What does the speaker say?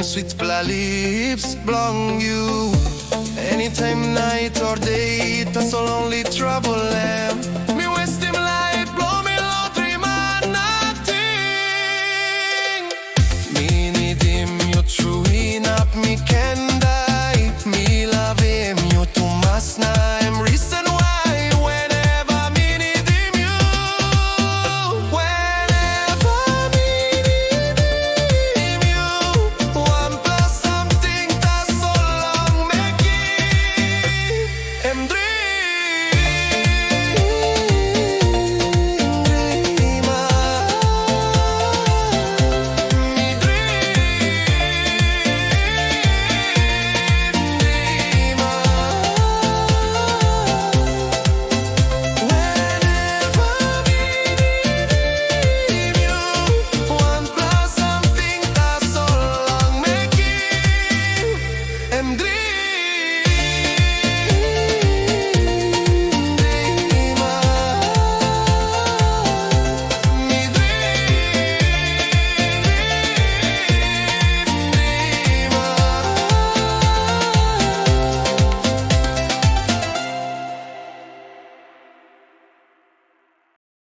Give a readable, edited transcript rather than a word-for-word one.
sweet lips belong you. Anytime night or day, that's all only trouble am. Me waste him life, blow me low, Driman nothing. Me need him, you true enough, me can die. Me love him, you too much now. I'm reason why whenever me need him, you. Whenever me need him, you. One plus something that's so long make it. Em dream, me whenever me need you, one plus something that's so long make it. Em dream.